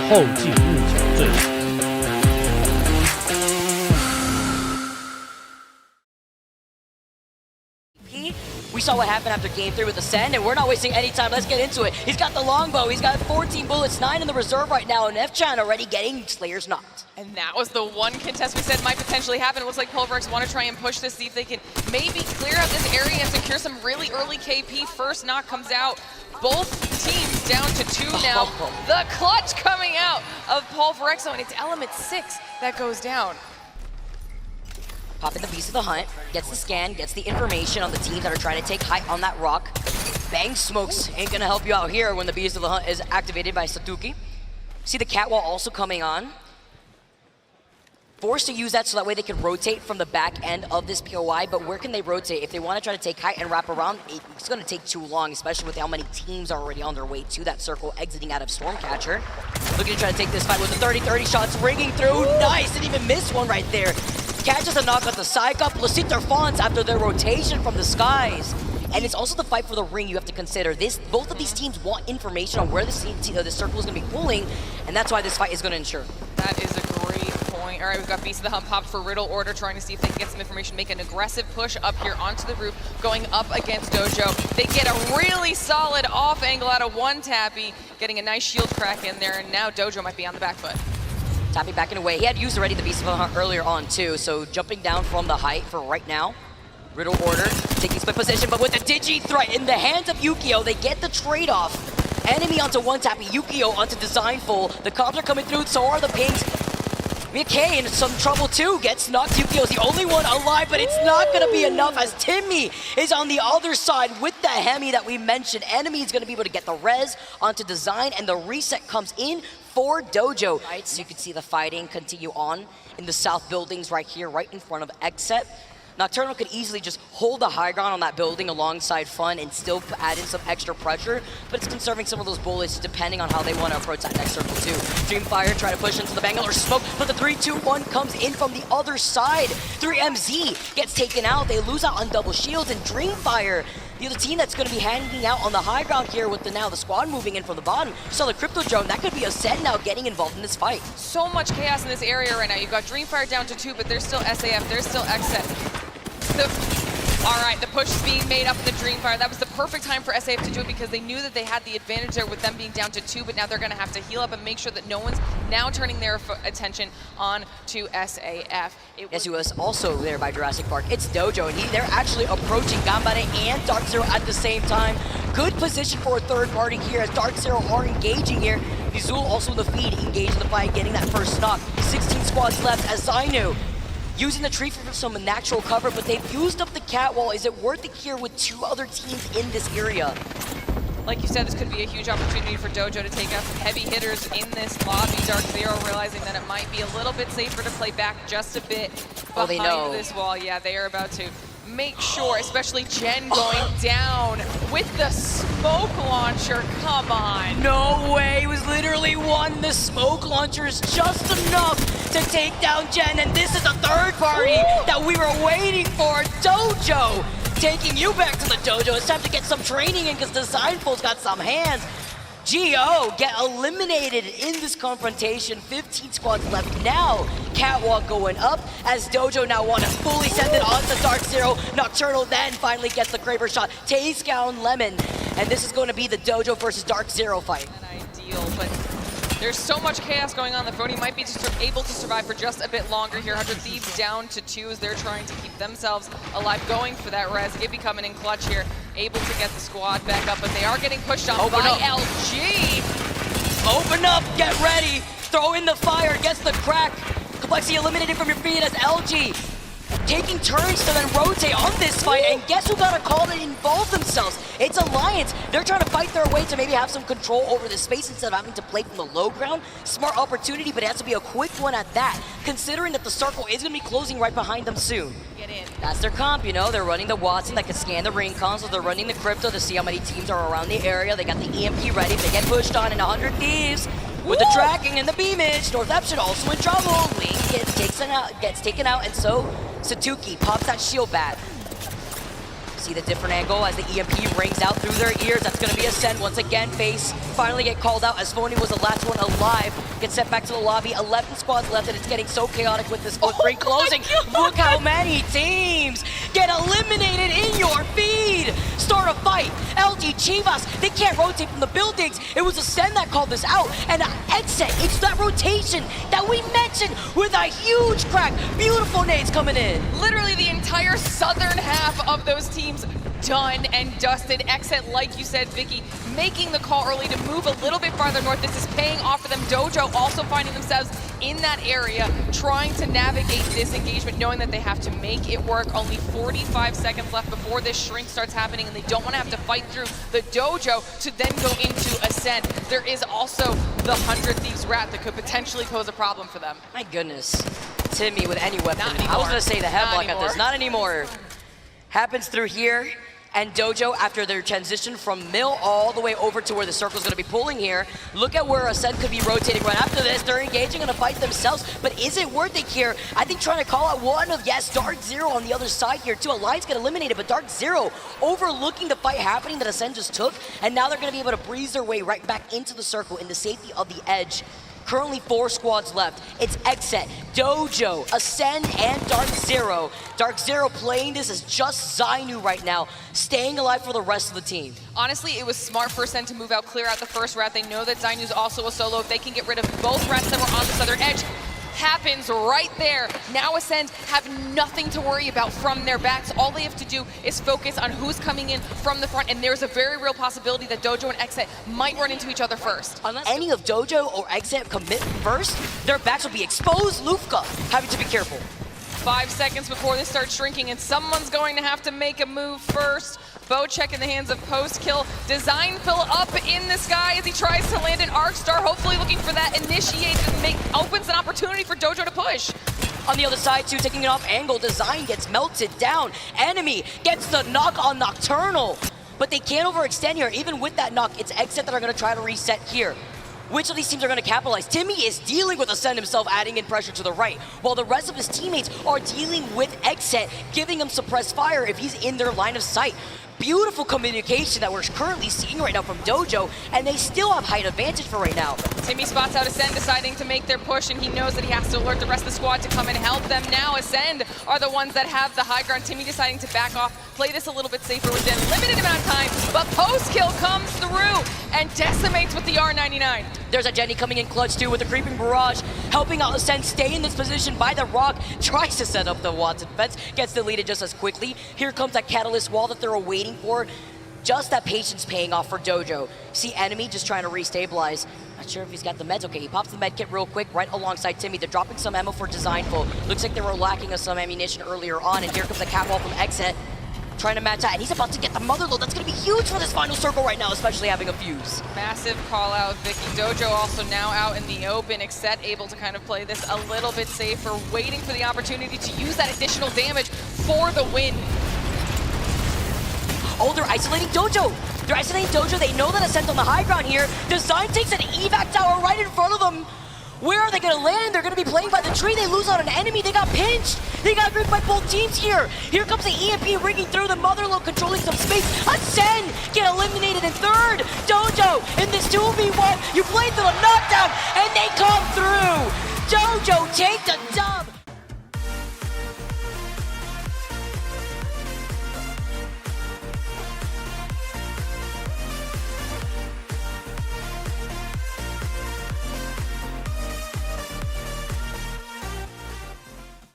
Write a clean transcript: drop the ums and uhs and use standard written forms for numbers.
后继目前最强。 We saw what happened after game 3 with Ascend, and we're not wasting any time. Let's get into it. He's got the longbow. He's got 14 bullets, 9 in the reserve right now, and F-Chan already getting Slayers knocked. And that was the one contest we said might potentially happen. It looks like Pulverex want to try and push this, see if they can maybe clear out this area and secure some really early KP. First knock comes out. Both teams down to 2 now. The clutch coming out of Pulverexo, and it's element 6 that goes down. Popping the Beast of the Hunt, gets the scan, gets the information on the teams that are trying to take height on that rock. Bang smokes ain't gonna help you out here when the Beast of the Hunt is activated by Satuki. See the catwall also coming on. Forced to use that so that way they can rotate from the back end of this POI, but where can they rotate? If they want to try to take height and wrap around, it's going to take too long, especially with how many teams are already on their way to that circle exiting out of Stormcatcher. Looking to try to take this fight with the 30-30 shots ringing through. Nice, didn't even miss one right there. Catches a knock at the side up. Lusiter Fonts after their rotation from the skies. And it's also the fight for the ring you have to consider. Both of these teams want information on where the circle is going to be pulling, and that's why this fight is going to ensure. That is a great point. All right, we've got Beast of the Hunt popped for Riddle Order, trying to see if they can get some information, make an aggressive push up here onto the roof, going up against Dojo. They get a really solid off angle out of one Tappy, getting a nice shield crack in there, and now Dojo might be on the back foot. Tappy backing away. He had used already the Beast of the Hunt earlier on too, so jumping down from the height for right now. Riddle Order taking split position, but with the Digi threat in the hands of Yukio, they get the trade-off. Enemy onto one Tappy, Yukio onto Designful. The comps are coming through, so are the pings. Mickey in some trouble too, gets knocked. Yukio's the only one alive, but it's not gonna be enough as Timmy is on the other side with the Hemi that we mentioned. Enemy is gonna be able to get the res onto Design, and the reset comes in for Dojo. Right, so you can see the fighting continue on in the south buildings right here, right in front of Exet. Nocturnal could easily just hold the high ground on that building alongside Fun and still add in some extra pressure, but it's conserving some of those bullets depending on how they want to approach that next circle too. Dreamfire try to push into the Bangalore smoke, but the 3-2-1 comes in from the other side. 3MZ gets taken out, they lose out on double shields, and Dreamfire, the other team that's going to be hanging out on the high ground here with the squad moving in from the bottom. You saw the Crypto Drone, that could be Ascend now getting involved in this fight. So much chaos in this area right now. You've got Dreamfire down to 2, but there's still SAF, there's still Exet. All right, the push is being made up in the Dreamfire. That was the perfect time for SAF to do it because they knew that they had the advantage there with them being down to 2, but now they're going to have to heal up and make sure that no one's now turning their attention on to SAF. Yes, he was also there by Jurassic Park. It's Dojo, and they're actually approaching Gambare and Dark Zero at the same time. Good position for a third party here as Dark Zero are engaging here. Vizul also in the feed, engaged in the fight, getting that first knock. 16 squads left as Zainu using the tree for some natural cover, but they've used up the catwall. Is it worth it here with 2 other teams in this area? Like you said, this could be a huge opportunity for Dojo to take out some heavy hitters in this lobby. Dark Zero realizing that it might be a little bit safer to play back just a bit behind this wall. Yeah, they are about to make sure, especially Jen going down with the smoke launcher. Come on. No way, it was literally one. The smoke launcher is just enough to take down Jen, and this is a third party that we were waiting for. Dojo taking you back to the dojo. It's time to get some training in because Designful's got some hands. Geo get eliminated in this confrontation. 15 squads left now. Catwalk going up as Dojo now want to fully send it on to Dark Zero. Nocturnal then finally gets the Kraber shot. Tayscown Lemon. And this is going to be the Dojo versus Dark Zero fight. Ideal, but there's so much chaos going on that Fody might be able to survive for just a bit longer here. 100 Thieves down to 2 as they're trying to keep themselves alive, going for that res. Gibby coming in clutch here, able to get the squad back up, but they are getting pushed off by LG. Open up, get ready, throw in the fire, gets the crack. Complexity eliminated from your feet as LG taking turns to then rotate on this fight, and guess who got a call to involve themselves? It's Alliance. They're trying to fight their way to maybe have some control over the space instead of having to play from the low ground. Smart opportunity, but it has to be a quick one at that, considering that the circle is going to be closing right behind them soon. Get in. That's their comp, you know. They're running the Watson that can scan the ring console. They're running the Crypto to see how many teams are around the area. They got the EMP ready. They get pushed on in 100 Thieves. With the tracking and the beamage, Northeption also in trouble. Link gets taken out, and so Satuki pops that shield bat. See the different angle as the EMP rings out through their ears. That's going to be Ascend once again. FaZe finally get called out as Phony was the last one alive. Gets sent back to the lobby. 11 squads left, and it's getting so chaotic with this footprint closing. Look how many teams get eliminated in your feed. Start a fight. LG Chivas, they can't rotate from the buildings. It was Ascend that called this out, and Exit. It's that rotation that we mentioned with a huge crack. Beautiful nades coming in. Literally the entire southern half of those teams done and dusted. Exit, like you said, Vicky, making the call early to move a little bit farther north. This is paying off for them. Dojo also finding themselves in that area, trying to navigate this engagement, knowing that they have to make it work. Only 45 seconds left before this shrink starts happening, and they don't want to have to fight through the Dojo to then go into Ascend. There is also the 100 Thieves Rat that could potentially pose a problem for them. My goodness. Timmy with any weapon. Not anymore. I was going to say the headlock at this. Not Not anymore. Happens through here. And Dojo, after their transition from Mill all the way over to where the circle's going to be pulling here, look at where Ascend could be rotating right after this. They're engaging in a fight themselves, but is it worth it here? I think trying to call out one of, yes, Dark Zero on the other side here too. Alliance get eliminated, but Dark Zero overlooking the fight happening that Ascend just took, and now they're going to be able to breeze their way right back into the circle in the safety of the edge. Currently 4 squads left. It's Exit, Dojo, Ascend, and Dark Zero. Dark Zero playing this as just Zainu right now, staying alive for the rest of the team. Honestly, it was smart for Ascend to move out, clear out the first rat. They know that Zainu's also a solo. If they can get rid of both rats that were on the southern edge, happens right there. Now Ascend have nothing to worry about from their backs. All they have to do is focus on who's coming in from the front, and there's a very real possibility that Dojo and Exit might run into each other first. Unless any of Dojo or Exit commit first, their backs will be exposed. Lufka having to be careful. 5 seconds before they start shrinking, and someone's going to have to make a move first. Bow check in the hands of post-kill. Design fill up in the sky as he tries to land an Arc Star, hopefully looking for that initiate and opens an opportunity for Dojo to push. On the other side too, taking it off angle, Design gets melted down. Enemy gets the knock on Nocturnal, but they can't overextend here. Even with that knock, it's Exit that are going to try to reset here. Which of these teams are going to capitalize? Timmy is dealing with Ascend himself, adding in pressure to the right, while the rest of his teammates are dealing with Exit, giving him suppressed fire if he's in their line of sight. Beautiful communication that we're currently seeing right now from Dojo, and they still have height advantage for right now. Timmy spots out Ascend, deciding to make their push, and he knows that he has to alert the rest of the squad to come and help them. Now Ascend are the ones that have the high ground. Timmy deciding to back off, play this a little bit safer within a limited amount of time, but post-kill comes through and decimates with the R99. There's a Jenny coming in clutch too with the creeping barrage, helping out Ascend stay in this position by the rock, tries to set up the Watson fence, gets deleted just as quickly. Here comes that catalyst wall that they're awaiting for. Just that patience paying off for Dojo. See enemy just trying to restabilize. Not sure if he's got the meds. Okay, he pops the med kit real quick right alongside Timmy. They're dropping some ammo for Designful. Looks like they were lacking of some ammunition earlier on, and here comes the catwall from Exit, trying to match that, and he's about to get the motherload. That's going to be huge for this final circle right now, especially having a fuse. Massive call out, Vicky. Dojo also now out in the open. Exet able to kind of play this a little bit safer, waiting for the opportunity to use that additional damage for the win. Oh, they're isolating Dojo. They're isolating Dojo. They know that Ascent on the high ground here. Design takes an evac tower right in front of them. Where are they going to land? They're going to be playing by the tree. They lose on an enemy. They got pinched. They got gripped by both teams here. Here comes the EMP ringing through. The Motherload controlling some space. Ascend get eliminated in third. Dojo in this 2v1. You played to the knockdown, and they come through. Dojo take the dub.